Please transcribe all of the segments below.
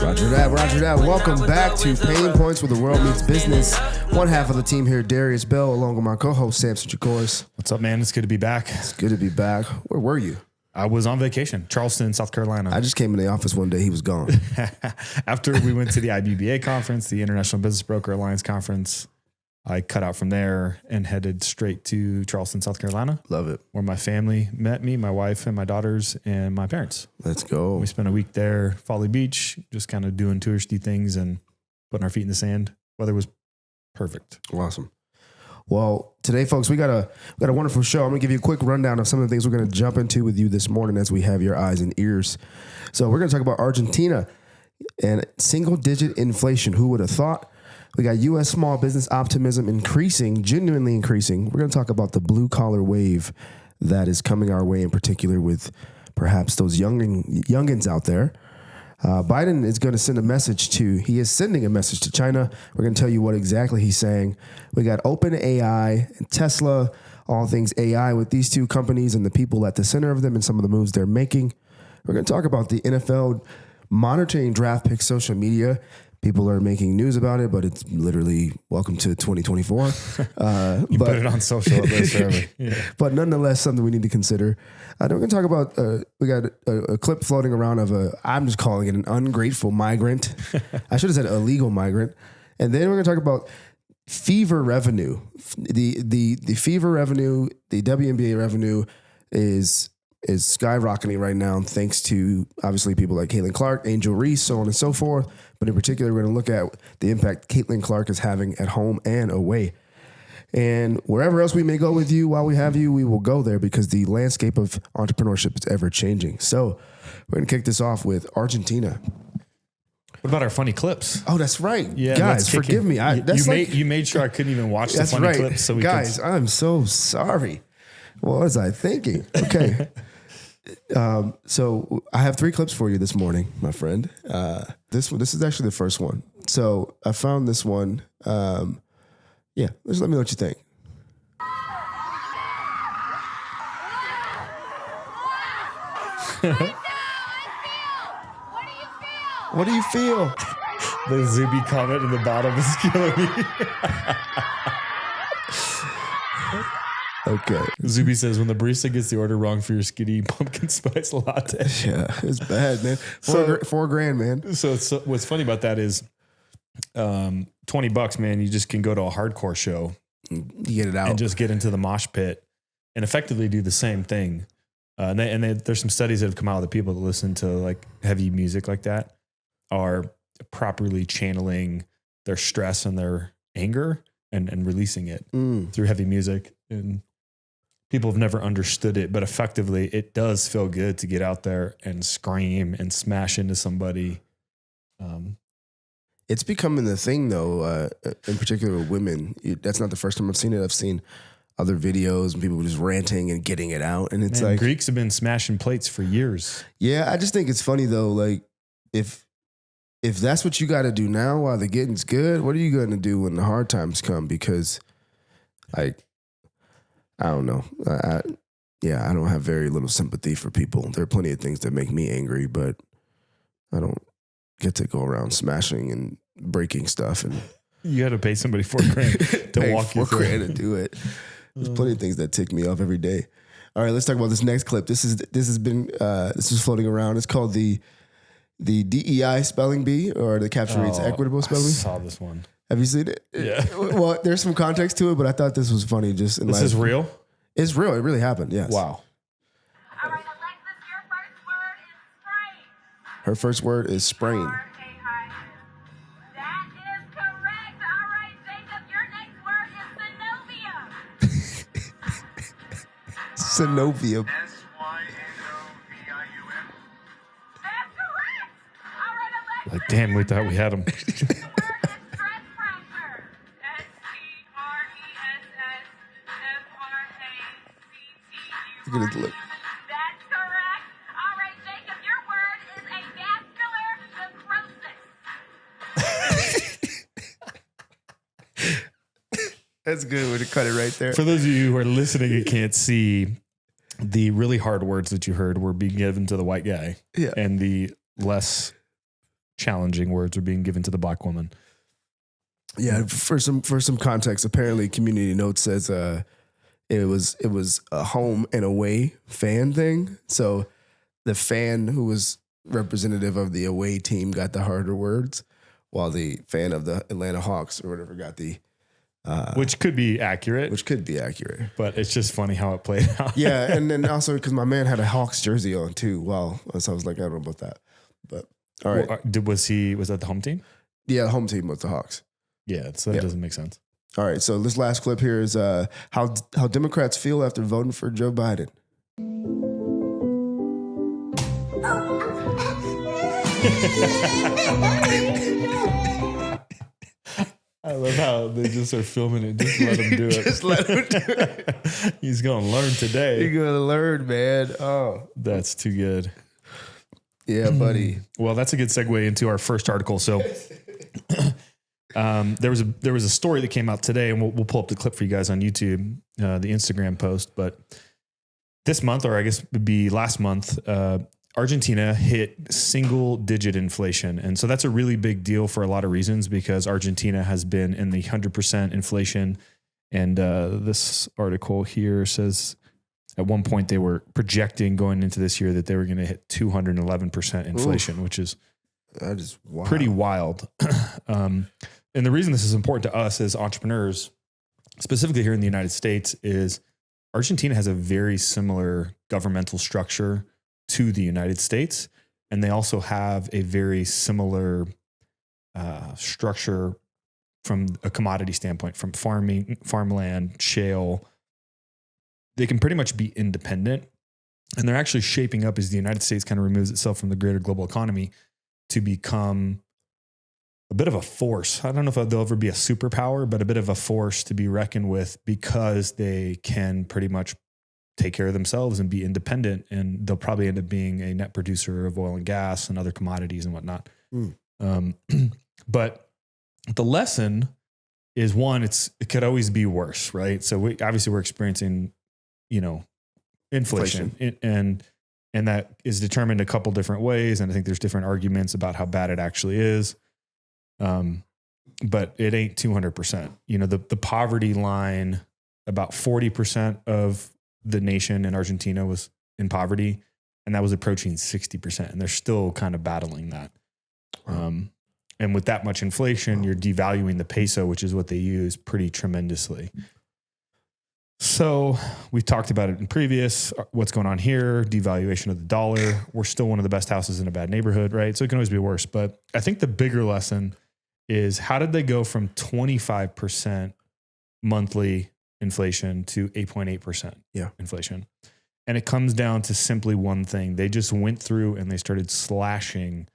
Roger that. Welcome back to Pain Points, where the world meets business. One half of the team here, Darius Bell, along with my co-host, Samson Jagoras. What's up, man? It's good to be back. It's good to be back. Where were you? I was on vacation, Charleston, South Carolina. I just came in the office one day. He was gone. After we went to the IBBA conference, the International Business Broker Alliance conference, I cut out from there and headed straight to Charleston, South Carolina. Love it. Where my family met me, my wife and my daughters and my parents. Let's go. We spent a week there, Folly Beach, just kind of doing touristy things and putting our feet in the sand. Weather was perfect. Awesome. Well, today, folks, we got a wonderful show. I'm going to give you a quick rundown of some of the things we're going to jump into with you this morning as we have your eyes and ears. So we're going to talk about Argentina and single-digit inflation. Who would have thought? We got U.S. small business optimism increasing, genuinely increasing. We're going to talk about the blue-collar wave that is coming our way, in particular with perhaps those youngins out there. Biden is going to send a message he is sending a message to China. We're going to tell you what exactly he's saying. We got OpenAI and Tesla, all things AI with these two companies and the people at the center of them and some of the moves they're making. We're going to talk about the NFL monitoring draft pick social media. People are making news about it, but it's literally welcome to 2024. You put it on social at least forever. Yeah. But nonetheless, something we need to consider. We're going to talk about, we got a clip floating around of I'm just calling it an ungrateful migrant. I should have said illegal migrant. And then we're going to talk about fever revenue. The fever revenue, the WNBA revenue is skyrocketing right now, thanks to obviously people like Caitlin Clark, Angel Reese, so on and so forth. But in particular, we're going to look at the impact Caitlin Clark is having at home and away. And wherever else we may go with you, while we have you, we will go there because the landscape of entrepreneurship is ever changing. So we're going to kick this off with Argentina. What about our funny clips? Oh, that's right. Yeah, guys, forgive me. You made sure I couldn't even watch the funny clips. So guys, I'm so sorry. What was I thinking? Okay. So I have 3 clips for you this morning, my friend. This is actually the first one. So I found this one. Just let me know what you think. What do you feel? The Zuby comment in the bottom is killing me. Okay. Zuby says, when the barista gets the order wrong for your skinny pumpkin spice latte. Yeah, it's bad, man. $4,000, man. So what's funny about that is $20, man, you just can go to a hardcore show. You get it out. And just get into the mosh pit and effectively do the same thing. There's some studies that have come out that people that listen to like heavy music like that are properly channeling their stress and their anger and releasing it through heavy music. And people have never understood it, but effectively it does feel good to get out there and scream and smash into somebody. It's becoming the thing, though, in particular with women. That's not the first time I've seen it. I've seen other videos and people just ranting and getting it out. And it's like Greeks have been smashing plates for years. Yeah, I just think it's funny, though. Like, if that's what you got to do now while the getting's good, what are you going to do when the hard times come? Because, like, I don't know. I don't have very little sympathy for people. There are plenty of things that make me angry, but I don't get to go around smashing and breaking stuff. And you got to pay somebody $4,000 to walk you through. $4,000 to do it. There's plenty of things that tick me off every day. All right, let's talk about this next clip. This is floating around. It's called the DEI spelling bee, or the capture reads equitable spelling bee. I saw this one. Have you seen it? Yeah. Well, there's some context to it, but I thought this was funny. Just in this is real? It's real. It really happened. Yes. Wow. All right, Alexis, your first word is sprain. Her first word is sprain. That is correct. All right, Jacob, your next word is synovium. Synovium. S-Y-N-O-V-I-U-M. That's correct. All right, Alexis. Like, damn, we thought we had them. Look at his lip. That's correct. All right, Jacob, your word is a vascular necrosis. That's a good way to cut it right there. For those of you who are listening and can't see, the really hard words that you heard were being given to the white guy. Yeah. And the less challenging words were being given to the black woman. Yeah, for some context, apparently Community Notes says it was a home and away fan thing. So the fan who was representative of the away team got the harder words, while the fan of the Atlanta Hawks or whatever got the which could be accurate. But it's just funny how it played out. Yeah, and then also because my man had a Hawks jersey on too. Wow, so I was like, I don't know about that, but all right. Well, was that the home team? Yeah, the home team was the Hawks. Yeah, so that doesn't make sense. All right, so this last clip here is how Democrats feel after voting for Joe Biden. I love how they just are filming it. Just let him do it. Just let him do it. He's going to learn today. You're going to learn, man. Oh, that's too good. Yeah, buddy. Well, that's a good segue into our first article. So there was a story that came out today, and we'll pull up the clip for you guys on YouTube, the Instagram post. But this month, or I guess it would be last month, Argentina hit single-digit inflation. And so that's a really big deal for a lot of reasons, because Argentina has been in the 100% inflation. And this article here says at one point they were projecting going into this year that they were going to hit 211% inflation, which is that is wild. Pretty wild. And the reason this is important to us as entrepreneurs, specifically here in the United States, is Argentina has a very similar governmental structure to the United States. And they also have a very similar structure from a commodity standpoint, from farming, farmland, shale. They can pretty much be independent. And they're actually shaping up as the United States kind of removes itself from the greater global economy to become a bit of a force. I don't know if they'll ever be a superpower, but a bit of a force to be reckoned with, because they can pretty much take care of themselves and be independent. And they'll probably end up being a net producer of oil and gas and other commodities and whatnot. But the lesson is, one, it could always be worse, right? So we're experiencing, inflation. And that is determined a couple different ways. And I think there's different arguments about how bad it actually is. But it ain't 200%. The poverty line, about 40% of the nation in Argentina was in poverty, and that was approaching 60%. And they're still kind of battling that. And with that much inflation, you're devaluing the peso, which is what they use, pretty tremendously. So we talked about it in previous, what's going on here, devaluation of the dollar. We're still one of the best houses in a bad neighborhood, right? So it can always be worse. But I think the bigger lesson is, how did they go from 25% monthly inflation to 8.8% inflation? And it comes down to simply one thing. They just went through and they started slashing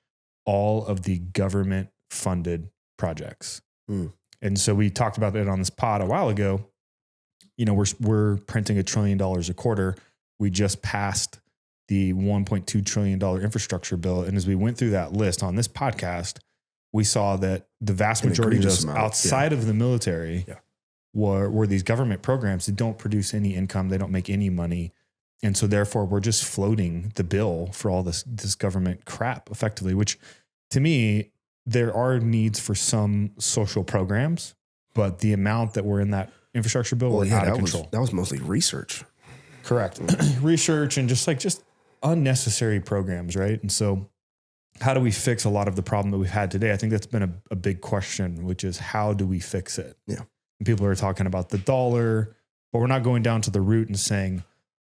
all of the government funded projects. And so we talked about it on this pod a while ago. We're printing $1 trillion a quarter. We just passed the $1.2 trillion infrastructure bill. And as we went through that list on this podcast, we saw that the vast majority of those outside of the military were these government programs that don't produce any income. They don't make any money. And so therefore we're just floating the bill for all this government crap effectively, which to me, there are needs for some social programs, but the amount that were in that infrastructure bill were out of control. That was mostly research. Correct. Research and just unnecessary programs, right? And so how do we fix a lot of the problem that we've had today? I think that's been a big question, which is, how do we fix it? Yeah. And people are talking about the dollar, but we're not going down to the root and saying,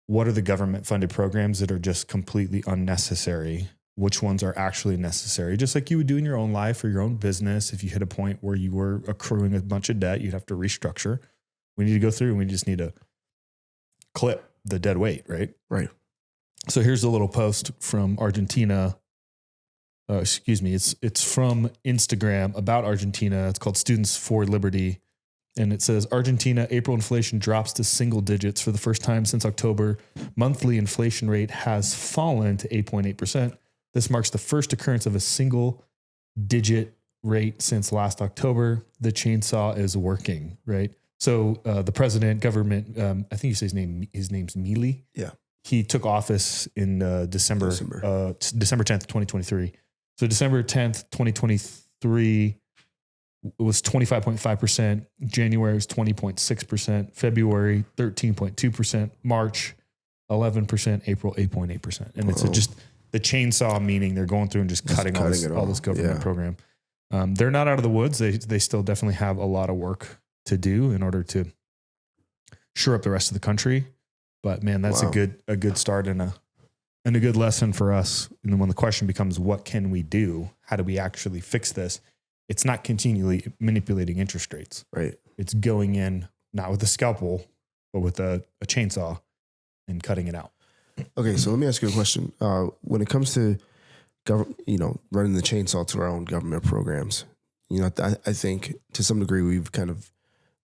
what are the government funded programs that are just completely unnecessary? Which ones are actually necessary? Just like you would do in your own life or your own business. If you hit a point where you were accruing a bunch of debt, you'd have to restructure. We need to go through and we just need to clip the dead weight, right? Right. So here's a little post from Argentina. It's from Instagram about Argentina. It's called Students for Liberty. And it says, Argentina, April inflation drops to single digits for the first time since October. Monthly inflation rate has fallen to 8.8%. This marks the first occurrence of a single digit rate since last October. The chainsaw is working, right? So the president, government, I think you say his name's Milei. Yeah. He took office in December 10th, 2023. So December 10th, 2023 was 25.5%. January was 20.6%. February, 13.2%. March, 11%. April, 8.8%. And it's just the chainsaw, meaning they're going through and just cutting all this government program. They're not out of the woods. They still definitely have a lot of work to do in order to shore up the rest of the country. But man, that's a good start and a good lesson for us. And then when the question becomes, what can we do? How do we actually fix this? It's not continually manipulating interest rates. Right. It's going in, not with a scalpel, but with a chainsaw and cutting it out. Okay. So let me ask you a question. When it comes to running the chainsaw to our own government programs, I think to some degree we've kind of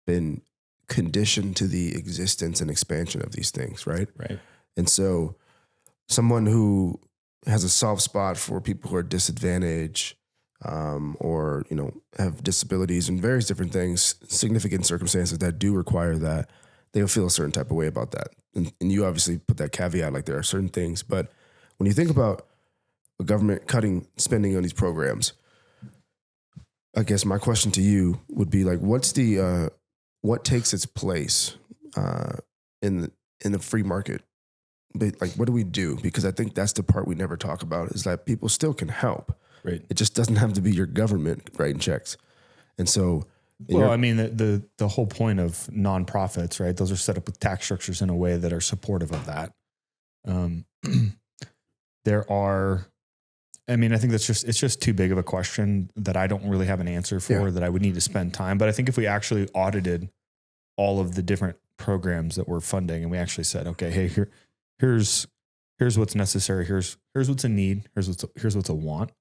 been conditioned to the existence and expansion of these things. Right. Right. And so someone who has a soft spot for people who are disadvantaged, or have disabilities and various different things, significant circumstances that do require that, they'll feel a certain type of way about that. And you obviously put that caveat, like there are certain things. But when you think about the government cutting spending on these programs, I guess my question to you would be like, what takes its place in the free market? But like, what do we do? Because I think that's the part we never talk about, is that people still can help. Right. It just doesn't have to be your government writing checks. And so, well, I mean, the whole point of nonprofits, right? Those are set up with tax structures in a way that are supportive of that. I think it's just too big of a question that I don't really have an answer for, that I would need to spend time. But I think if we actually audited all of the different programs that we're funding and we actually said, okay, hey, here's what's necessary. Here's what's a need. Here's what's a want.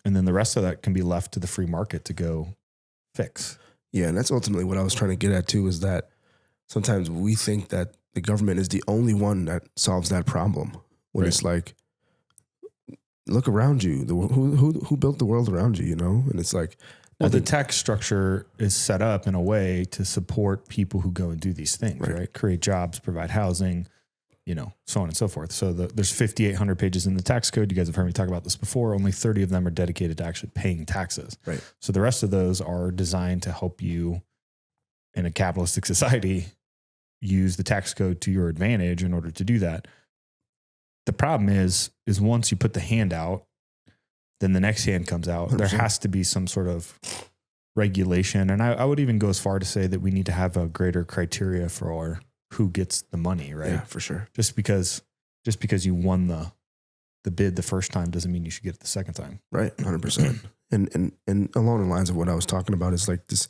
And then the rest of that can be left to the free market to go fix. Yeah. And that's ultimately what I was trying to get at too, is that sometimes we think that the government is the only one that solves that problem. When it's like, look around you, who built the world around you, And it's like, well, the tax structure is set up in a way to support people who go and do these things, right? Create jobs, provide housing, so on and so forth. So there's 5,800 pages in the tax code. You guys have heard me talk about this before. Only 30 of them are dedicated to actually paying taxes. Right. So the rest of those are designed to help you in a capitalistic society use the tax code to your advantage in order to do that. The problem is once you put the hand out, then the next hand comes out. 100%. There has to be some sort of regulation. And I would even go as far to say that we need to have a greater criteria for who gets the money, right? Yeah, for sure. Just because you won the bid the first time doesn't mean you should get it the second time. Right. 100%. And along the lines of what I was talking about is like this,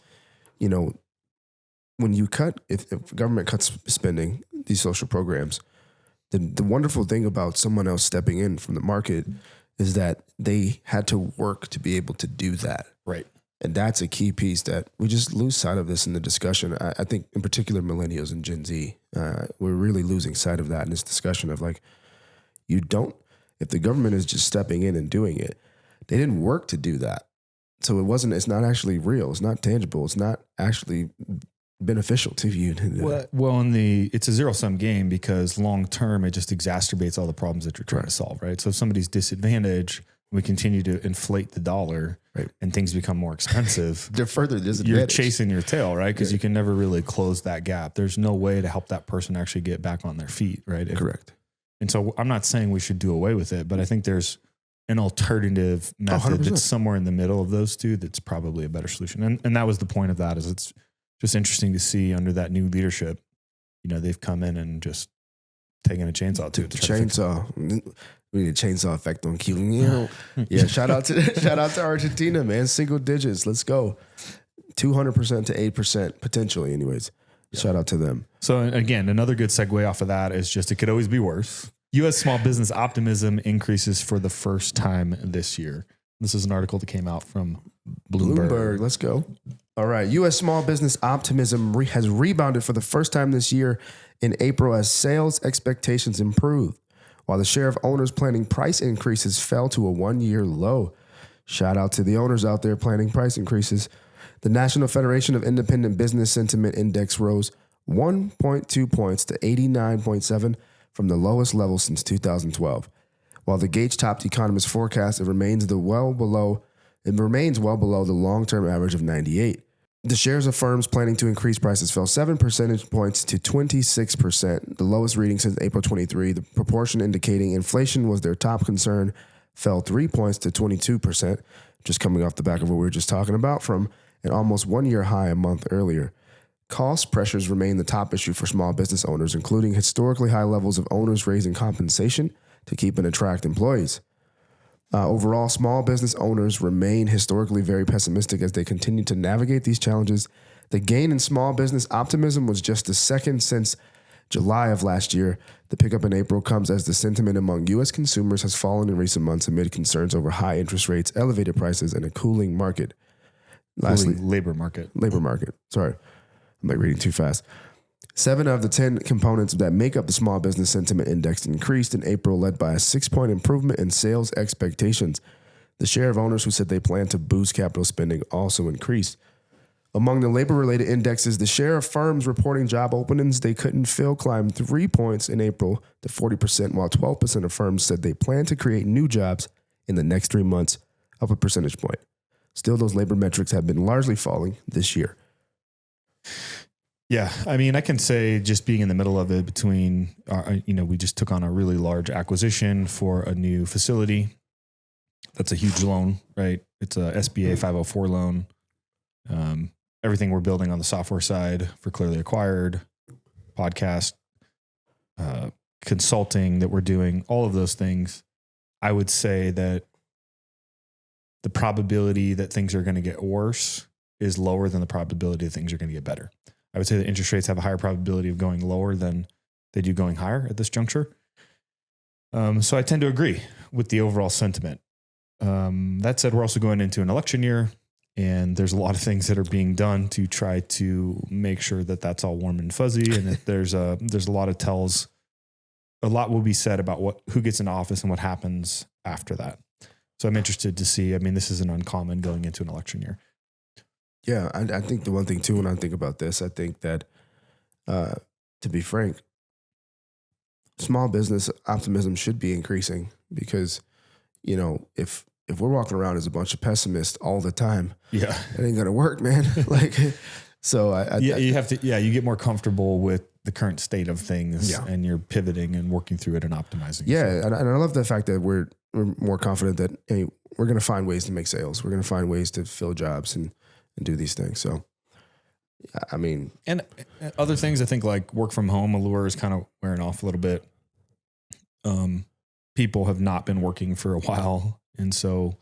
when you if government cuts spending, these social programs, the wonderful thing about someone else stepping in from the market is that they had to work to be able to do that. Right. And that's a key piece that we just lose sight of this in the discussion. I think in particular, millennials and Gen Z, we're really losing sight of that in this discussion of like, if the government is just stepping in and doing it, they didn't work to do that. So it's not actually real. It's not tangible. It's not actually beneficial to you. Well, it's a zero-sum game because long-term, it just exacerbates all the problems that you're trying to solve, right? So if somebody's disadvantaged, we continue to inflate the dollar, right, and things become more expensive. They're further disadvantaged. You're chasing your tail, right? Because you can never really close that gap. There's no way to help that person actually get back on their feet, right? Correct. And so I'm not saying we should do away with it, but I think there's an alternative method that's somewhere in the middle of those two that's probably a better solution. And that was the point of that, is it's just interesting to see under that new leadership, they've come in and just taken a chainsaw to it. The chainsaw. We need a chainsaw effect on Q. Yeah, shout out to Argentina, man. Single digits. Let's go. 200% to 8% potentially, anyways. Shout out to them. So again, another good segue off of that is just it could always be worse. U.S. small business optimism increases for the first time this year. This is an article that came out from Bloomberg. Let's go. All right. U.S. small business optimism has rebounded for the first time this year in April as sales expectations improved, while the share of owners planning price increases fell to a one-year low. Shout out to the owners out there planning price increases. The National Federation of Independent Business Sentiment Index rose 1.2 points to 89.7 from the lowest level since 2012, While the Gage topped economists' forecast, it remains well below the long-term average of 98. The shares of firms planning to increase prices fell 7 percentage points to 26%, the lowest reading since April 23. The proportion indicating inflation was their top concern fell 3 points to 22%, just coming off the back of what we were just talking about from an almost one-year high a month earlier. Cost pressures remain the top issue for small business owners, including historically high levels of owners raising compensation to keep and attract employees. Overall, small business owners remain historically very pessimistic as they continue to navigate these challenges. The gain in small business optimism was just the second since July of last year. The pickup in April comes as the sentiment among U.S. consumers has fallen in recent months amid concerns over high interest rates, elevated prices, and a cooling market. Lastly, labor market. Sorry, I'm reading too fast. 7 of the 10 components that make up the Small Business Sentiment Index increased in April, led by a 6-point improvement in sales expectations. The share of owners who said they plan to boost capital spending also increased. Among the labor-related indexes, the share of firms reporting job openings they couldn't fill climbed 3 points in April to 40%, while 12% of firms said they plan to create new jobs in the next 3 months, up a percentage point. Still, those labor metrics have been largely falling this year. Yeah. I mean, I can say just being in the middle of it between, we just took on a really large acquisition for a new facility. That's a huge loan, right? It's a SBA 504 loan. Everything we're building on the software side for Clearly Acquired, podcast, consulting that we're doing, all of those things. I would say that the probability that things are going to get worse is lower than the probability that things are going to get better. I would say that interest rates have a higher probability of going lower than they do going higher at this juncture. So I tend to agree with the overall sentiment. That said, we're also going into an election year, and there's a lot of things that are being done to try to make sure that that's all warm and fuzzy, and that there's a lot of tells. A lot will be said about who gets into office and what happens after that. So I'm interested to see. I mean, this isn't uncommon going into an election year. Yeah, I think the one thing too, when I think about this, I think that, to be frank, small business optimism should be increasing because, if we're walking around as a bunch of pessimists all the time, it ain't gonna work, man. So you have to, you get more comfortable with the current state of things, and you're pivoting and working through it and optimizing. Yeah, and I love the fact that we're more confident that hey, we're gonna find ways to make sales, we're gonna find ways to fill jobs and do these things. So, I mean, and other things, I think like work from home allure is kind of wearing off a little bit. People have not been working for a while. And so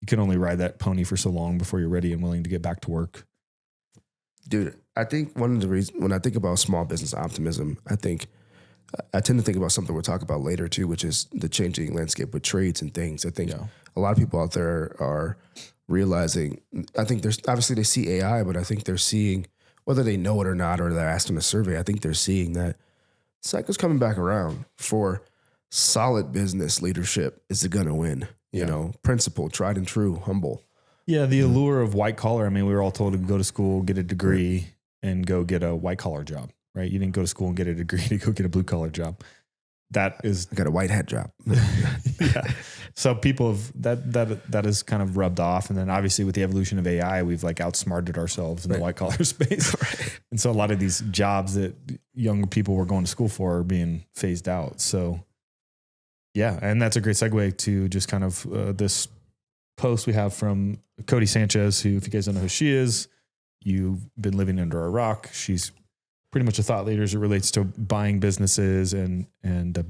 you can only ride that pony for so long before you're ready and willing to get back to work. Dude, I think one of the reasons when I think about small business optimism, I tend to think about something we'll talk about later too, which is the changing landscape with trades and things. I think a lot of people out there are realizing, I think there's obviously they see AI, but I think they're seeing, whether they know it or not, or they're asked in a survey, I think they're seeing that cycle's coming back around for solid business leadership is going to win, principled, tried and true, humble. Yeah. The allure of white collar. I mean, we were all told to go to school, get a degree and go get a white collar job, right? You didn't go to school and get a degree to go get a blue collar job. I got a white hat job. Yeah. So people have that is kind of rubbed off. And then obviously with the evolution of AI, we've like outsmarted ourselves in the white collar space. Right. And so a lot of these jobs that young people were going to school for are being phased out. So yeah. And that's a great segue to just kind of this post we have from Codie Sanchez, who, if you guys don't know who she is, you've been living under a rock. She's pretty much a thought leader as it relates to buying businesses and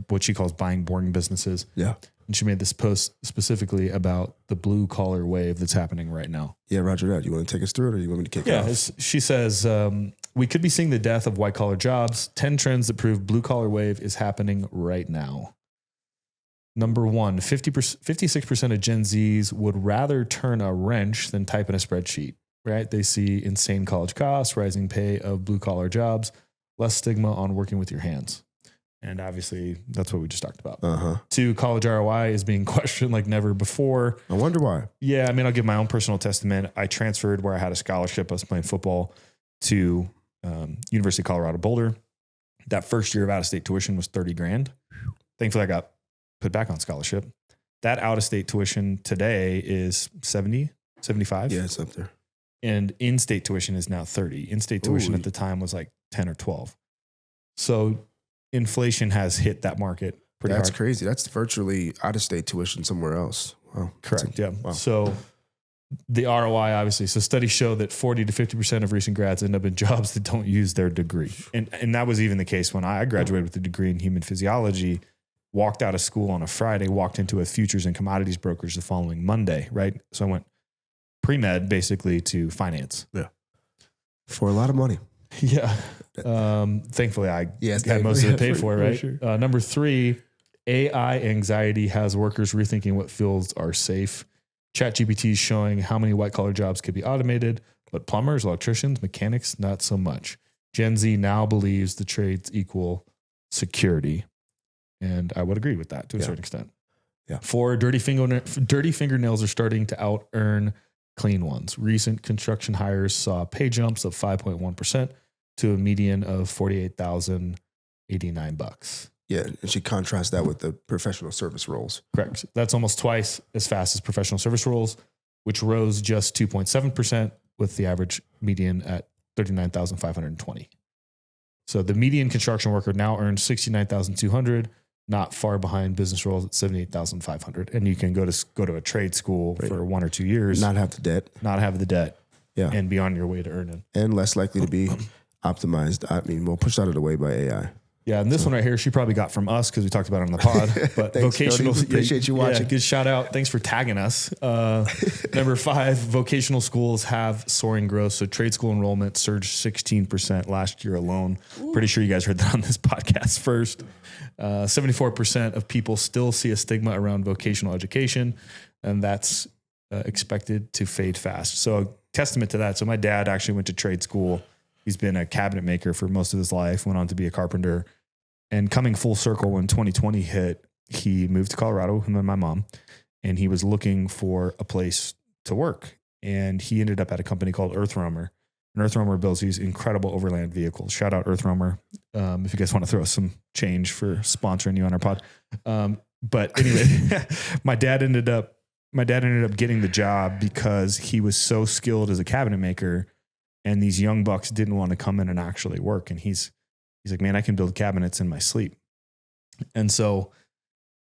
what she calls buying boring businesses. Yeah. And she made this post specifically about the blue collar wave that's happening right now. Yeah, Roger that. You want to take us through it or you want me to kick it off? She says, we could be seeing the death of white collar jobs. 10 trends that prove blue collar wave is happening right now. Number one, 56% of Gen Zs would rather turn a wrench than type in a spreadsheet, right? They see insane college costs, rising pay of blue collar jobs, less stigma on working with your hands. And obviously that's what we just talked about. 2, college ROI is being questioned like never before. I wonder why. Yeah. I mean, I'll give my own personal testament. I transferred where I had a scholarship. I was playing football to University of Colorado Boulder. That first year of out-of-state tuition was $30,000. Thankfully I got put back on scholarship. that out-of-state tuition today is 70, 75. Yeah, it's up there. And in-state tuition is now 30. In-state tuition Ooh. at the time was like 10 or 12. So inflation has hit that market pretty That's hard. crazy. That's virtually out-of-state tuition somewhere else. Wow. Correct. Yeah. Wow. So the ROI, obviously, so studies show that 40 to 50% of recent grads end up in jobs that don't use their degree. And that was even the case when I graduated with a degree in human physiology, walked out of school on a Friday, walked into a futures and commodities brokerage the following Monday, right? So I went pre-med basically to finance. Yeah. For a lot of money. Yeah. Thankfully, I Yes, had most of it thankfully. paid for, For right? sure. Number 3, AI anxiety has workers rethinking what fields are safe. ChatGPT is showing how many white-collar jobs could be automated, but plumbers, electricians, mechanics, not so much. Gen Z now believes the trades equal security. And I would agree with that to a certain extent. Yeah. 4, dirty fingernails are starting to out-earn clean ones. Recent construction hires saw pay jumps of 5.1% to a median of $48,089. Yeah, and she contrasts that with the professional service roles. Correct. That's almost twice as fast as professional service roles, which rose just 2.7% with the average median at 39,520. So the median construction worker now earns 69,200, not far behind business roles at 78,500. And you can go to a trade school for 1 or 2 years, Not have the debt. not have the debt, Yeah. and be on your way to earning. And less likely to be optimized. I mean, well, pushed out of the way by AI. Yeah, and this one right here, she probably got from us because we talked about it on the pod. But Thanks, vocational, Codie. Appreciate you watching. Yeah, good shout out. Thanks for tagging us. Number 5, vocational schools have soaring growth. So trade school enrollment surged 16% last year alone. Pretty sure you guys heard that on this podcast first. 74% of people still see a stigma around vocational education, and that's expected to fade fast. So a testament to that. So my dad actually went to trade school. He's been a cabinet maker for most of his life, went on to be a carpenter. And coming full circle when 2020 hit, he moved to Colorado, him and my mom, and he was looking for a place to work. And he ended up at a company called Earth Roamer. And Earth Roamer builds these incredible overland vehicles. Shout out Earth Roamer if you guys want to throw us some change for sponsoring you on our pod. But anyway, my dad ended up getting the job because he was so skilled as a cabinet maker. And these young bucks didn't want to come in and actually work. And he's like, man, I can build cabinets in my sleep. And so,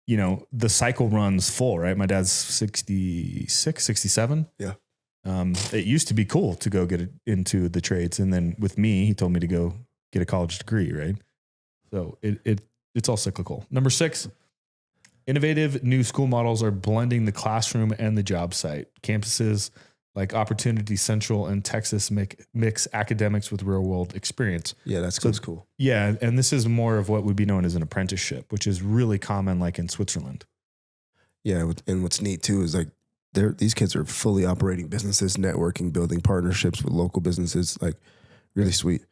you know, the cycle runs full, right? My dad's 66, 67. Yeah. It used to be cool to go get into the trades. And then with me, he told me to go get a college degree, right? So it's all cyclical. Number 6, innovative new school models are blending the classroom and the job site. Campuses like Opportunity Central and Texas mix academics with real world experience. Yeah, that's cool. Yeah. And this is more of what would be known as an apprenticeship, which is really common like in Switzerland. Yeah, and what's neat too is like these kids are fully operating businesses, networking, building partnerships with local businesses, like really sweet.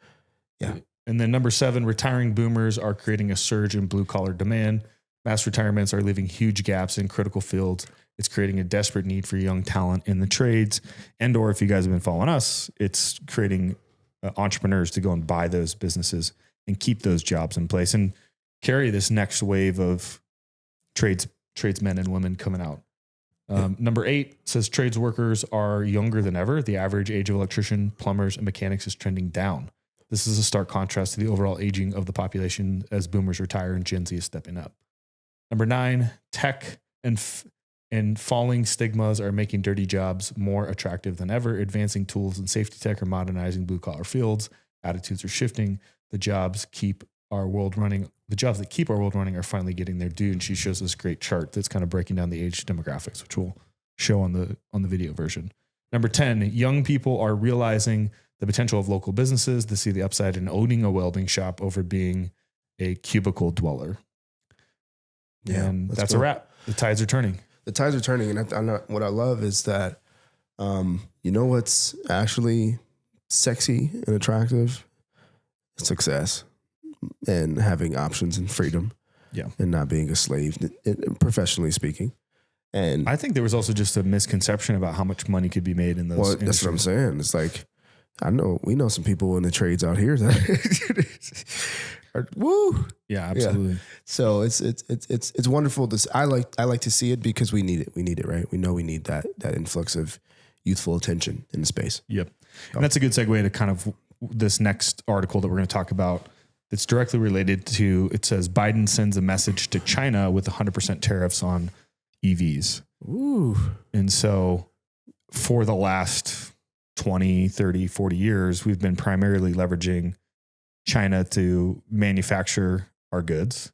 Yeah. And then number 7, retiring boomers are creating a surge in blue collar demand. Mass retirements are leaving huge gaps in critical fields. It's creating a desperate need for young talent in the trades. And, or if you guys have been following us, it's creating entrepreneurs to go and buy those businesses and keep those jobs in place and carry this next wave of tradesmen and women coming out. Number 8 says trades workers are younger than ever. The average age of electrician, plumbers, and mechanics is trending down. This is a stark contrast to the overall aging of the population as boomers retire and Gen Z is stepping up. Number 9, tech and falling stigmas are making dirty jobs more attractive than ever. Advancing tools and safety tech are modernizing blue collar fields. Attitudes are shifting. The jobs that keep our world running are finally getting their due. And she shows this great chart that's kind of breaking down the age demographics, which we'll show on the video version. Number 10, young people are realizing the potential of local businesses to see the upside in owning a welding shop over being a cubicle dweller. Yeah, And that's cool. a wrap. The tides are turning. The tides are turning, and what I love is that, you know what's actually sexy and attractive? Success and having options and freedom. Yeah. And not being a slave, professionally speaking. And I think there was also just a misconception about how much money could be made in those. well, that's what I'm saying. It's like, we know some people in the trades out here that Woo. Yeah, absolutely. So it's wonderful. I like to see it because we need it. We need it, right? We know we need that influx of youthful attention in the space. Yep. And that's a good segue to kind of this next article that we're going to talk about. It's directly related to, it says Biden sends a message to China with 100% tariffs on EVs. Ooh. And so for the last 20, 30, 40 years, we've been primarily leveraging China to manufacture our goods,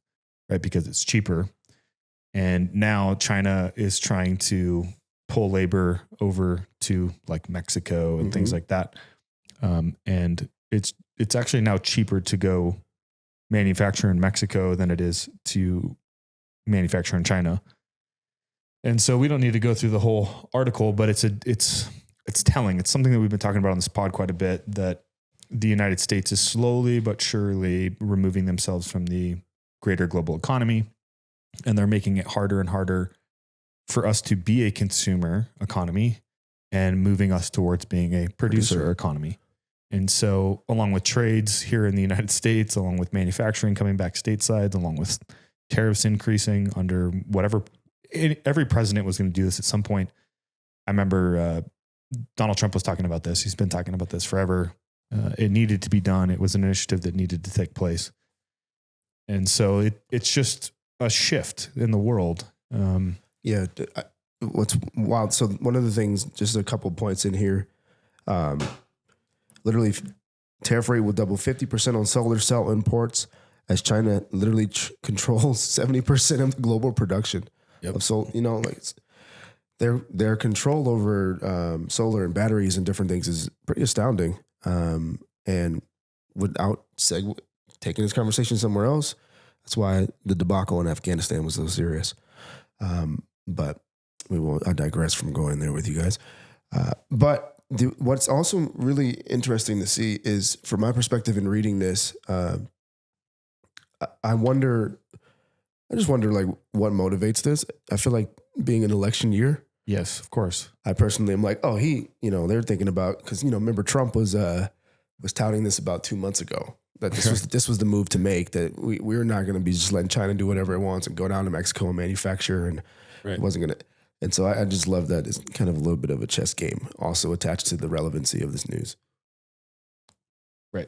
right? Because it's cheaper. And now China is trying to pull labor over to like Mexico and things like that. And it's actually now cheaper to go manufacture in Mexico than it is to manufacture in China. And so we don't need to go through the whole article, but it's telling. It's something that we've been talking about on this pod quite a bit, that the United States is slowly but surely removing themselves from the greater global economy. And they're making it harder and harder for us to be a consumer economy and moving us towards being a producer economy. And so along with trades here in the United States, along with manufacturing coming back stateside, along with tariffs increasing under whatever, every president was going to do this at some point. I remember Donald Trump was talking about this. He's been talking about this forever. It needed to be done. It was an initiative that needed to take place. And so it's just a shift in the world. Yeah. What's wild. So one of the things, just a couple points in here, literally tariff rate will double 50% on solar cell imports as China literally controls 70% of the global production of solar. You know, like their control over solar and batteries and different things is pretty astounding. And without taking this conversation somewhere else, that's why the debacle in Afghanistan was so serious. But I digress from going there with you guys. But what's also really interesting to see is, from my perspective in reading this, I just wonder like what motivates this. I feel like being an election year. Yes, of course. I personally am like, oh, they're thinking about, because, remember Trump was touting this about 2 months ago, that this was the move to make, that we're not going to be just letting China do whatever it wants and go down to Mexico and manufacture, and it wasn't going to. And so I just love that it's kind of a little bit of a chess game also attached to the relevancy of this news. Right.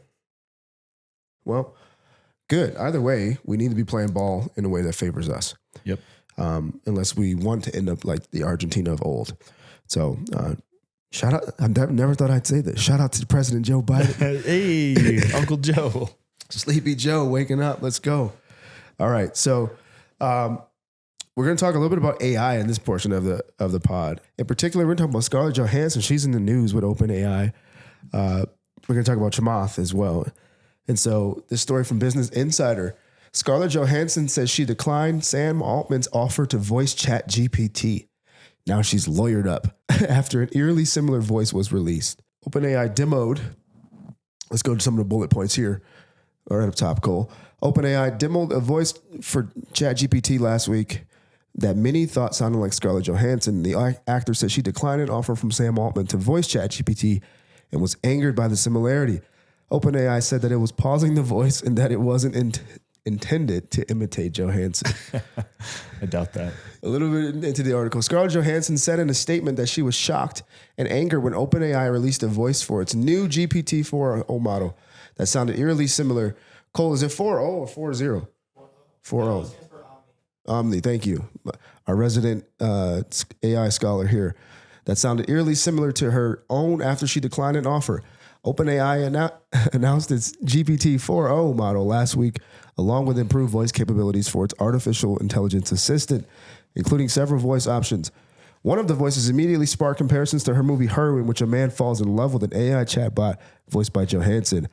Well, good. Either way, we need to be playing ball in a way that favors us. Yep. Unless we want to end up like the Argentina of old. So shout out. I never thought I'd say this. Shout out to President Joe Biden. Hey, Uncle Joe. Sleepy Joe waking up. Let's go. All right. So we're going to talk a little bit about AI in this portion of the pod. In particular, we're going to talk about Scarlet Johansson. She's in the news with OpenAI. We're going to talk about Chamath as well. And so this story from Business Insider. Scarlett Johansson says she declined Sam Altman's offer to voice chat GPT. Now she's lawyered up after an eerily similar voice was released. OpenAI demoed. Let's go to some of the bullet points here. All right, up top, Cole. OpenAI demoed a voice for ChatGPT last week that many thought sounded like Scarlett Johansson. The actor said she declined an offer from Sam Altman to voice ChatGPT and was angered by the similarity. OpenAI said that it was pausing the voice and that it wasn't intended to imitate Johansson. I doubt that. A little bit into the article. Scarlett Johansson said in a statement that she was shocked and angered when OpenAI released a voice for its new GPT-4o model that sounded eerily similar. Cole, is it 4.0 or 4.0? 4.0. Omni, thank you. Our resident AI scholar here. That sounded eerily similar to her own after she declined an offer. OpenAI announced its GPT-4o model last week, along with improved voice capabilities for its artificial intelligence assistant, including several voice options. One of the voices immediately sparked comparisons to her movie Her, in which a man falls in love with an AI chatbot voiced by Johansson.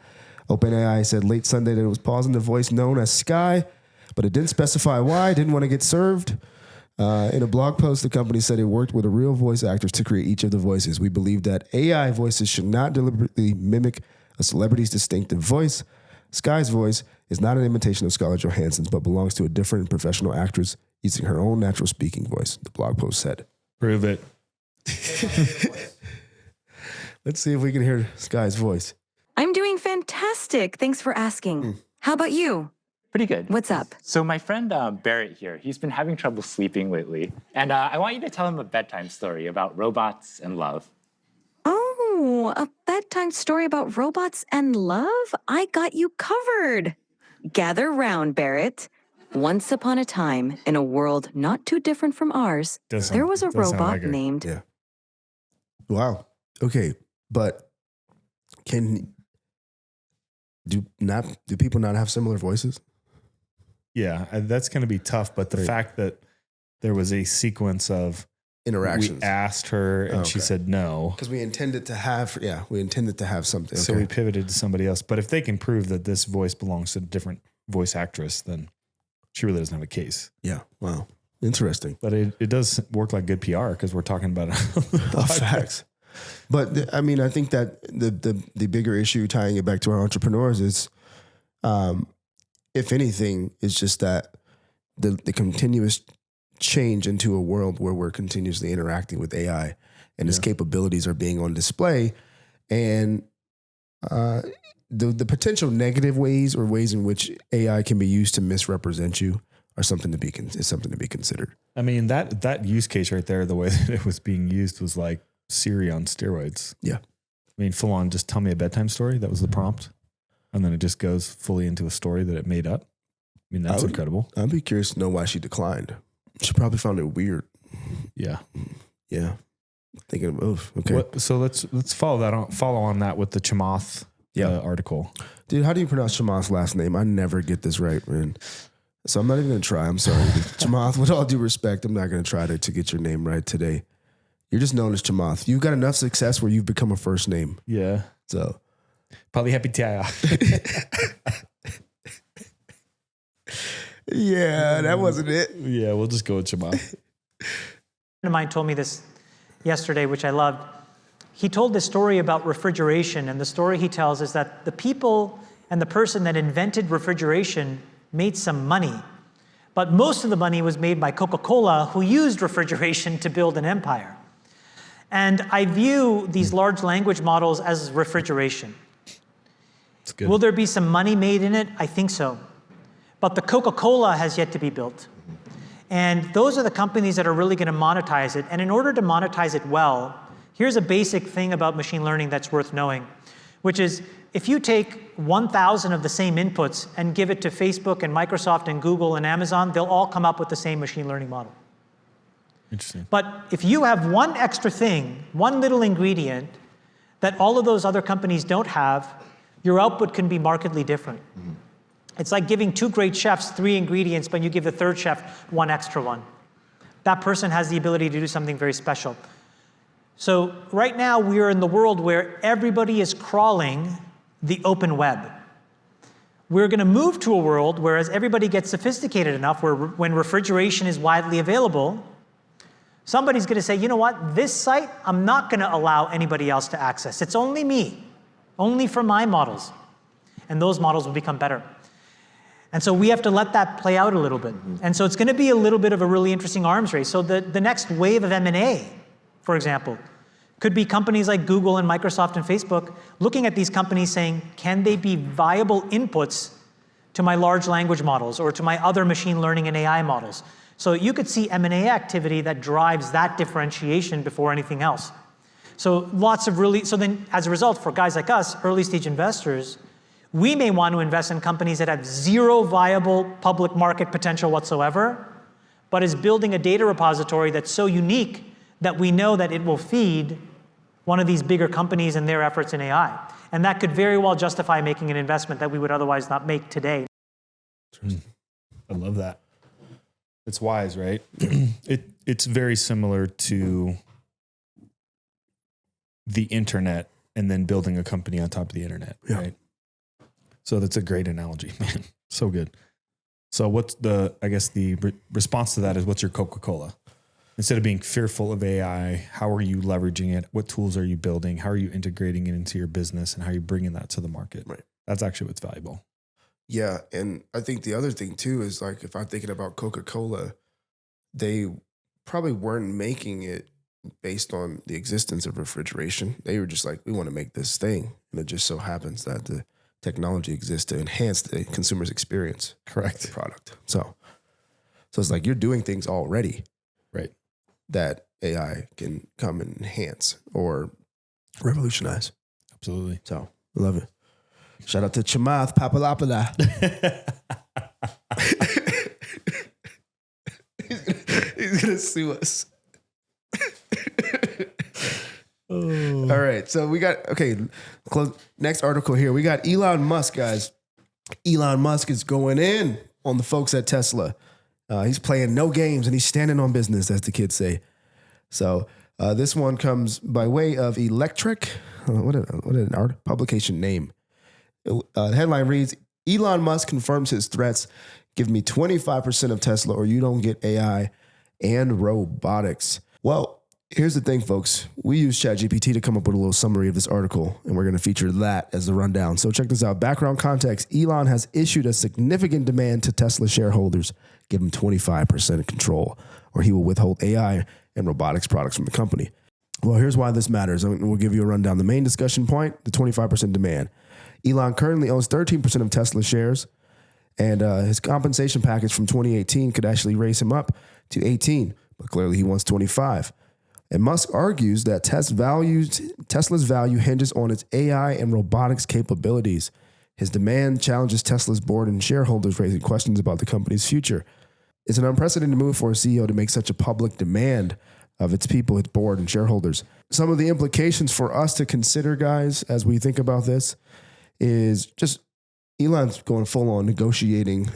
OpenAI said late Sunday that it was pausing the voice known as Sky, but it didn't specify why. Didn't want to get served. In a blog post, the company said it worked with real voice actors to create each of the voices. We believe that AI voices should not deliberately mimic a celebrity's distinctive voice. Sky's voice is not an imitation of Scarlett Johansson's, but belongs to a different professional actress using her own natural speaking voice, the blog post said. Prove it. Let's see if we can hear Sky's voice. I'm doing fantastic. Thanks for asking. How about you? Pretty good. What's up? So my friend Barrett here, he's been having trouble sleeping lately. And I want you to tell him a bedtime story about robots and love. Oh, a bedtime story about robots and love? I got you covered. Gather round, Barrett. Once upon a time, in a world not too different from ours, there was a does sound robot like her. named... Yeah. Wow. Okay, but do people not have similar voices? Yeah, that's going to be tough. But the fact that there was a sequence of Interactions. we asked her and she Okay. said no. Because we intended to have something. So Okay. we pivoted to somebody else. But if they can prove that this voice belongs to a different voice actress, then she really doesn't have a case. Yeah. Wow. Interesting. But it does work like good PR because we're talking about it. Facts. But I mean, I think that the bigger issue, tying it back to our entrepreneurs, is, if anything, is just that the continuous change into a world where we're continuously interacting with AI and its capabilities are being on display, and the potential negative ways or ways in which AI can be used to misrepresent you are something to be considered. I mean, that use case right there, the way that it was being used was like Siri on steroids. Yeah. I mean, full on, just tell me a bedtime story. That was the prompt. And then it just goes fully into a story that it made up. I mean, that's incredible. I'd be curious to know why she declined. She probably found it weird. Yeah. Yeah. Thinking of, okay. So let's follow on that with the Chamath article. Dude, how do you pronounce Chamath's last name? I never get this right, man. So I'm not even going to try. I'm sorry. Chamath, with all due respect, I'm not going to try to get your name right today. You're just known as Chamath. You've got enough success where you've become a first name. Yeah. So. Probably happy to. Yeah, that wasn't it. Yeah, we'll just go with Chamath. A friend of mine told me this yesterday, which I loved. He told this story about refrigeration, and the story he tells is that the people and the person that invented refrigeration made some money, but most of the money was made by Coca-Cola, who used refrigeration to build an empire. And I view these large language models as refrigeration. It's good. Will there be some money made in it? I think so. But the Coca-Cola has yet to be built. And those are the companies that are really going to monetize it. And in order to monetize it well, here's a basic thing about machine learning that's worth knowing, which is if you take 1,000 of the same inputs and give it to Facebook and Microsoft and Google and Amazon, they'll all come up with the same machine learning model. Interesting. But if you have one extra thing, one little ingredient that all of those other companies don't have, your output can be markedly different. Mm-hmm. It's like giving 2 great chefs 3 ingredients, but you give the 3rd chef 1 extra one. That person has the ability to do something very special. So right now we are in the world where everybody is crawling the open web. We're going to move to a world where as everybody gets sophisticated enough, where when refrigeration is widely available, somebody's going to say, you know what, this site, I'm not going to allow anybody else to access. It's only me, only for my models. And those models will become better. And so we have to let that play out a little bit. And so it's going to be a little bit of a really interesting arms race. So the next wave of M&A, for example, could be companies like Google and Microsoft and Facebook looking at these companies saying, can they be viable inputs to my large language models or to my other machine learning and AI models? So you could see M&A activity that drives that differentiation before anything else. So then as a result, for guys like us, early stage investors, we may want to invest in companies that have 0 viable public market potential whatsoever, but is building a data repository that's so unique that we know that it will feed one of these bigger companies and their efforts in AI. And that could very well justify making an investment that we would otherwise not make today. I love that. It's wise, right? It's very similar to the internet and then building a company on top of the internet, right? So that's a great analogy, man. So good. So what's the response to that is, what's your Coca-Cola? Instead of being fearful of AI, how are you leveraging it? What tools are you building? How are you integrating it into your business? And how are you bringing that to the market? Right. That's actually what's valuable. Yeah. And I think the other thing too is, like, if I'm thinking about Coca-Cola, they probably weren't making it based on the existence of refrigeration. They were just like, we want to make this thing. And it just so happens that the technology exists to enhance the consumer's experience. Correct. The product. So it's like you're doing things already Right. that AI can come and enhance or revolutionize. Absolutely. So I love it. Shout out to Chamath Papalapala. He's gonna sue us. All right, so we got next article here. We got Elon Musk, guys. Elon Musk is going in on the folks at Tesla. He's playing no games and he's standing on business, as the kids say. So this one comes by way of Electric. What an art publication name. The headline reads: Elon Musk confirms his threats. Give me 25% of Tesla or you don't get AI and robotics. Well, here's the thing, folks. We use ChatGPT to come up with a little summary of this article, and we're going to feature that as the rundown. So check this out. Background context. Elon has issued a significant demand to Tesla shareholders. Give him 25% control, or he will withhold AI and robotics products from the company. Well, here's why this matters. We'll give you a rundown. The main discussion point, the 25% demand. Elon currently owns 13% of Tesla shares, and his compensation package from 2018 could actually raise him up to 18, but clearly he wants 25. And Musk argues that Tesla's value hinges on its AI and robotics capabilities. His demand challenges Tesla's board and shareholders, raising questions about the company's future. It's an unprecedented move for a CEO to make such a public demand of its people, its board, and shareholders. Some of the implications for us to consider, guys, as we think about this, is just Elon's going full on negotiating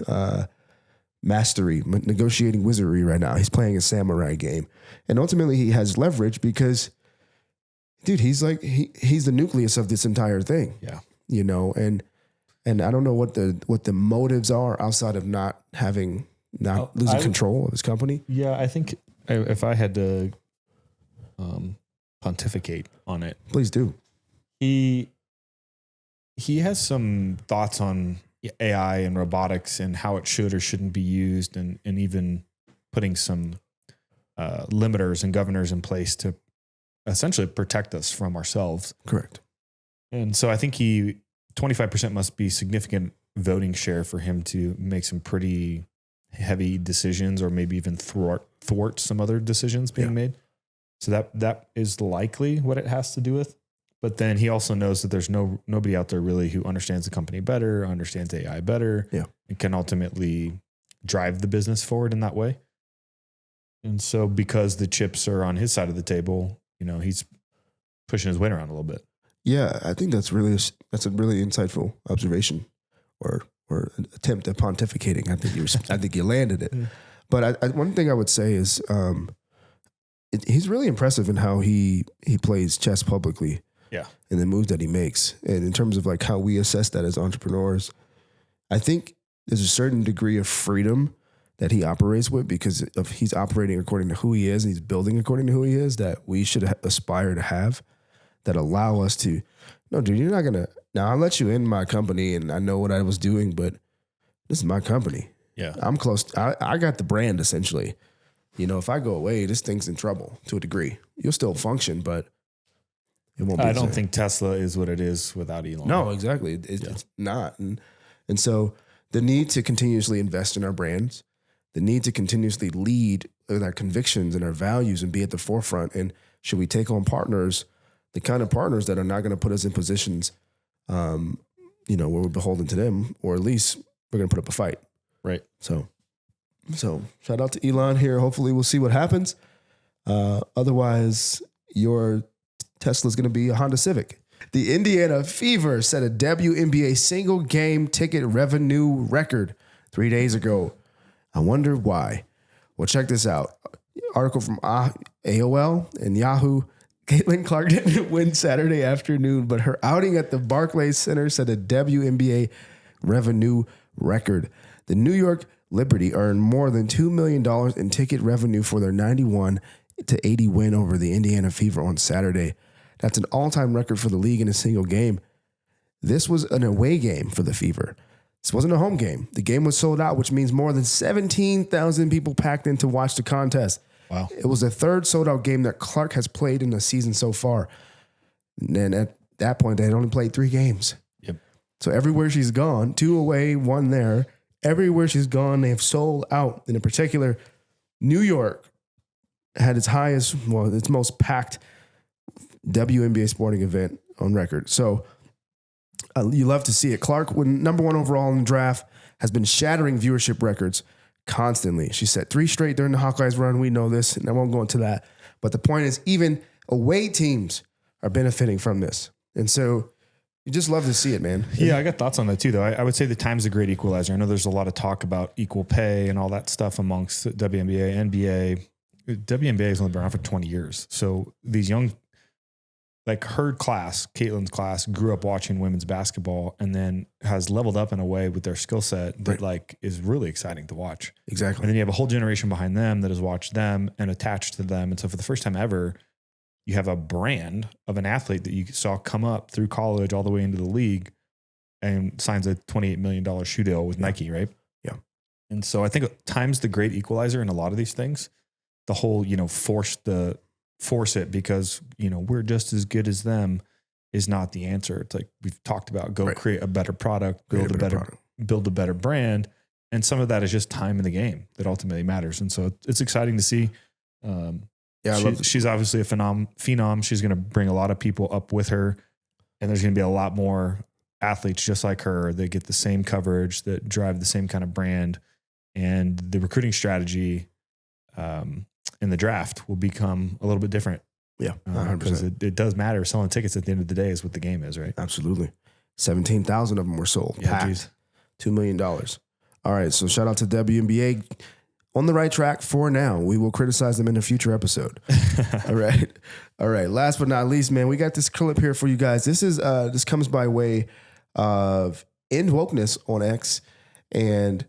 mastery, negotiating wizardry right now. He's playing a samurai game. And ultimately he has leverage because, dude, he's the nucleus of this entire thing. Yeah. You know, and I don't know what the motives are outside of not losing control of his company. Yeah, I think if I had to pontificate on it, Please do. he has some thoughts on AI and robotics and how it should or shouldn't be used, and even putting some limiters and governors in place to essentially protect us from ourselves. Correct. And so I think 25% must be significant voting share for him to make some pretty heavy decisions, or maybe even thwart some other decisions being made. So that is likely what it has to do with. But then he also knows that there's nobody out there really who understands the company better, understands AI better, and can ultimately drive the business forward in that way. And so because the chips are on his side of the table, he's pushing his weight around a little bit. Yeah, I think that's a really insightful observation or attempt at pontificating. I think you landed it. But one thing I would say is he's really impressive in how he plays chess publicly. Yeah. And the moves that he makes. And in terms of like how we assess that as entrepreneurs, I think there's a certain degree of freedom that he operates with because he's operating according to who he is and he's building according to who he is that we should aspire to have that allow us to, no, dude, you're not going to, now I'll let you in my company and I know what I was doing, but this is my company. Yeah. I'm close. I got the brand essentially. If I go away, this thing's in trouble to a degree. You'll still function, but it won't be. I don't think Tesla is what it is without Elon. No, exactly. It's not. And so the need to continuously invest in our brands, the need to continuously lead with our convictions and our values and be at the forefront. And should we take on partners, the kind of partners that are not going to put us in positions, where we're beholden to them, or at least we're going to put up a fight. Right. So shout out to Elon here. Hopefully we'll see what happens. Otherwise, your Tesla's going to be a Honda Civic. The Indiana Fever set a WNBA single game ticket revenue record 3 days ago. I wonder why. Well, check this out. Article from AOL and Yahoo. Caitlin Clark didn't win Saturday afternoon, but her outing at the Barclays Center set a WNBA revenue record. The New York Liberty earned more than $2 million in ticket revenue for their 91-80 win over the Indiana Fever on Saturday. That's an all-time record for the league in a single game. This was an away game for the Fever. This wasn't a home game. The game was sold out, which means more than 17,000 people packed in to watch the contest. Wow. It was the third sold-out game that Clark has played in the season so far. And at that point, they had only played 3 games. Yep. So everywhere she's gone, 2 away, 1 there. Everywhere she's gone, they have sold out. And in particular, New York had its its most packed WNBA sporting event on record. So you love to see it. Clark, when number 1 overall in the draft, has been shattering viewership records constantly. She set 3 straight during the Hawkeyes run. We know this, and I won't go into that. But the point is, even away teams are benefiting from this. And so you just love to see it, man. Yeah, I got thoughts on that too, though. I would say the time's a great equalizer. I know there's a lot of talk about equal pay and all that stuff amongst WNBA, NBA. WNBA has only been around for 20 years. So these young, like her class, Caitlin's class, grew up watching women's basketball and then has leveled up in a way with their skill set that like is really exciting to watch. Exactly. And then you have a whole generation behind them that has watched them and attached to them. And so for the first time ever, you have a brand of an athlete that you saw come up through college all the way into the league and signs a $28 million shoe deal with Nike, right? Yeah. And so I think time's the great equalizer in a lot of these things. The whole, force it because, we're just as good as them is not the answer. It's like we've talked about, create a better product, build a better brand. And some of that is just time in the game that ultimately matters. And so it's exciting to see. She's obviously a phenom. She's going to bring a lot of people up with her, and there's going to be a lot more athletes just like her that get the same coverage, that drive the same kind of brand, and the recruiting strategy in the draft will become a little bit different. Yeah, 100%. Because it does matter. Selling tickets at the end of the day is what the game is, right? Absolutely. 17,000 of them were sold. Yeah, packed. $2 million. All right, so shout out to WNBA. On the right track for now. We will criticize them in a future episode. All right. Last but not least, man, we got this clip here for you guys. This comes by way of End Wokeness on X. And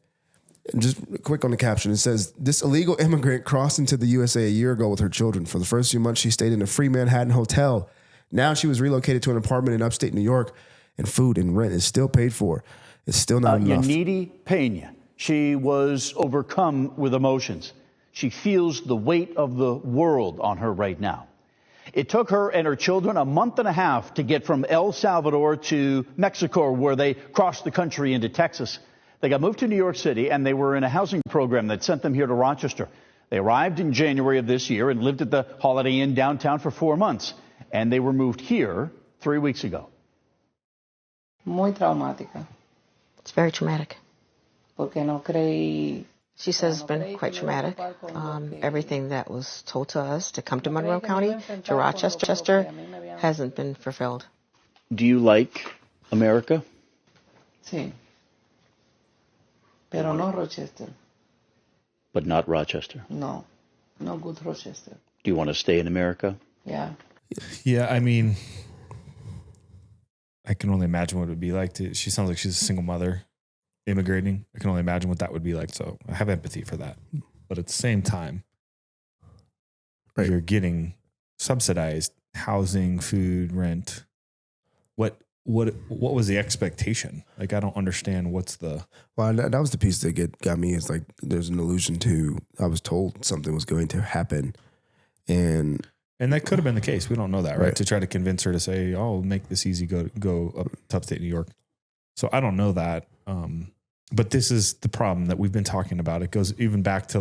just quick on the caption, it says, this illegal immigrant crossed into the USA a year ago with her children. For the first few months, she stayed in a free Manhattan hotel. Now she was relocated to an apartment in upstate New York, and food and rent is still paid for. It's still not enough. Yanidi Pena. She was overcome with emotions. She feels the weight of the world on her right now. It took her and her children a month and a half to get from El Salvador to Mexico, where they crossed the country into Texas. They got moved to New York City, and they were in a housing program that sent them here to Rochester. They arrived in January of this year and lived at the Holiday Inn downtown for 4 months. And they were moved here 3 weeks ago. Muy traumática. It's very traumatic. Porque no creí. She says it's been quite traumatic. Everything that was told to us to come to Monroe County, to Rochester, hasn't been fulfilled. Do you like America? Sí. Pero no Rochester. But not Rochester? No. No good Rochester. Do you want to stay in America? Yeah. Yeah, I mean, I can only imagine what it would be like she sounds like she's a single mother immigrating. I can only imagine what that would be like. So I have empathy for that. But at the same time, you're getting subsidized housing, food, rent. What was the expectation? Like, I don't understand Well, that was the piece that got me. Is like, there's an allusion to, I was told something was going to happen. And that could have been the case. We don't know that, right? To try to convince her to say, "Oh, make this easy. Go up to upstate New York." So I don't know that. But this is the problem that we've been talking about. It goes even back to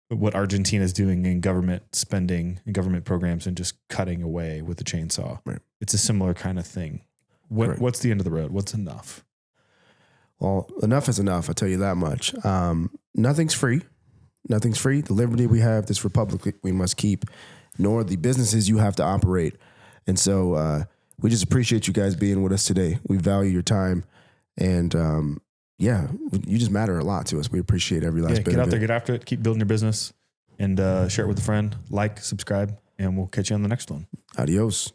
what Argentina is doing in government spending and government programs and just cutting away with the chainsaw. Right. It's a similar kind of thing. What's the end of the road? What's enough? Well, enough is enough. I'll tell you that much. Nothing's free. Nothing's free. The liberty we have, this republic we must keep, nor the businesses you have to operate. And so we just appreciate you guys being with us today. We value your time. And you just matter a lot to us. We appreciate every last bit of it. Get out there, get after it, keep building your business, and share it with a friend. Like, subscribe, and we'll catch you on the next one. Adios.